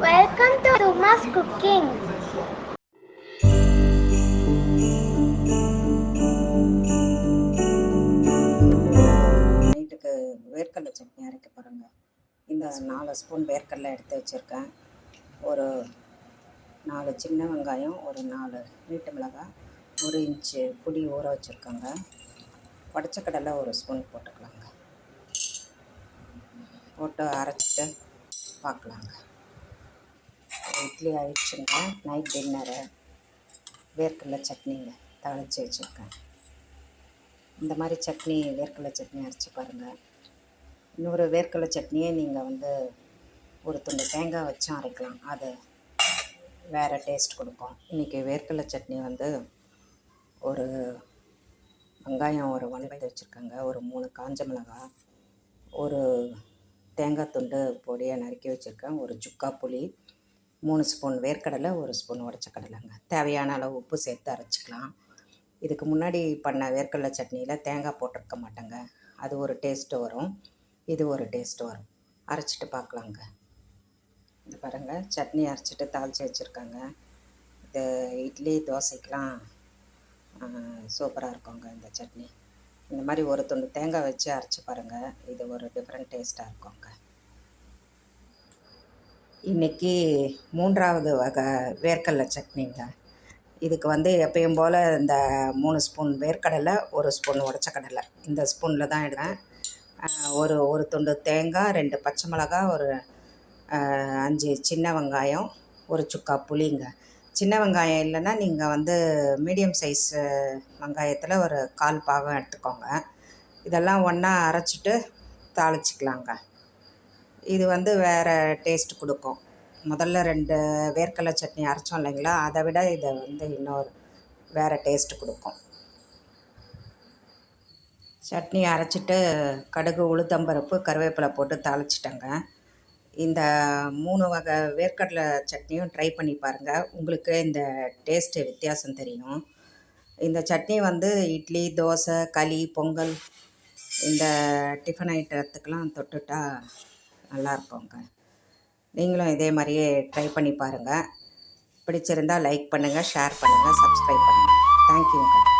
Welcome to Uma's Cooking. நைட்டுக்கு வேர்க்கடலை சட்னி அரைக்க பாருங்கள். இந்த 4 ஸ்பூன் வேர்க்கடலை எடுத்து வச்சுருக்கேன். ஒரு 4 சின்ன வெங்காயம், ஒரு 4 நீட்டு மிளகாய், 1 இன்ச்சு புளி ஊற வச்சுருக்காங்க. உடச்சக்கடலை 1 ஸ்பூன் போட்டுக்கலாங்க. போட்டு அரைச்சிட்டு பார்க்கலாங்க. இட்லி ஆயிடுச்சுங்க. நைட் டின்னரு வேர்க்கடலை சட்னிங்க தாளித்து வச்சுருக்கேன். இந்த மாதிரி சட்னி வேர்க்கடலை சட்னி அரைச்சி பாருங்கள். இன்னொரு வேர்க்கடலை சட்னியை நீங்கள் ஒரு துண்டு தேங்காய் வச்சும் அரைக்கலாம். அது வேறு டேஸ்ட் கொடுக்கும். இன்றைக்கி வேர்க்கடலை சட்னி ஒரு வெங்காயம் ஒரு வளைத்து வச்சுருக்காங்க, ஒரு 3 காஞ்ச மிளகாய், ஒரு தேங்காய் துண்டு பொடியாக நறுக்கி வச்சுருக்கேன், ஒரு சுக்கா புளி, 3 ஸ்பூன் வேர்க்கடலை, 1 ஸ்பூன் உடச்ச கடலைங்க. தேவையான அளவு உப்பு சேர்த்து அரைச்சிக்கலாம். இதுக்கு முன்னாடி பண்ண வேர்க்கடலை சட்னியில் தேங்காய் போட்டிருக்க மாட்டேங்க. அது ஒரு டேஸ்ட்டு வரும், இது ஒரு டேஸ்ட்டு வரும். அரைச்சிட்டு பார்க்கலாங்க. இது பாருங்கள், சட்னி அரைச்சிட்டு தாளித்து வச்சுருக்காங்க. இது இட்லி தோசைக்கெலாம் சூப்பராக இருக்குங்க இந்த சட்னி. இந்த மாதிரி ஒரு துண்டு தேங்காய் வச்சு அரைச்சி பாருங்கள். இது ஒரு டிஃப்ரெண்ட் டேஸ்ட்டாக இருக்குங்க. இன்றைக்கி 3வது வகை வேர்க்கடலை சட்னிங்க. இதுக்கு எப்பயும் போல் இந்த 3 ஸ்பூன் வேர்க்கடலை, 1 ஸ்பூன் உடச்ச கடலை, இந்த ஸ்பூனில் தான் எடுக்கிறேன். ஒரு துண்டு தேங்காய், 2 பச்சை மிளகாய், ஒரு 5 சின்ன வெங்காயம், ஒரு சுக்கா புளிங்க. சின்ன வெங்காயம் இல்லைன்னா நீங்கள் மீடியம் சைஸ் வெங்காயத்தில் ஒரு 1/4 பாகம் எடுத்துக்கோங்க. இதெல்லாம் ஒன்றா அரைச்சிட்டு தாளிச்சிக்கலாங்க. இது வேறு டேஸ்ட் கொடுக்கும். முதல்ல 2 வேர்க்கடலை சட்னி அரைச்சோம் இல்லைங்களா, அதை விட இதை இன்னொரு வேறு டேஸ்ட்டு கொடுக்கும். சட்னி அரைச்சிட்டு கடுகு, உளுத்தம்பருப்பு, கருவேப்பிலை போட்டு தாளிச்சிட்டேங்க. இந்த 3 வகை வேர்க்கடலை சட்னியும் ட்ரை பண்ணி பாருங்கள். உங்களுக்கு இந்த டேஸ்ட்டு வித்தியாசம் தெரியும். இந்த சட்னி இட்லி, தோசை, களி, பொங்கல், இந்த டிஃபன் ஐட்டத்துக்கெலாம் தொட்டுட்டா நல்லாயிருக்குங்க. நீங்களும் இதே மாதிரியே ட்ரை பண்ணி பாருங்கள். பிடிச்சிருந்தால் லைக் பண்ணுங்கள், ஷேர் பண்ணுங்கள், சப்ஸ்கிரைப் பண்ணுங்கள். தேங்க்யூங்க.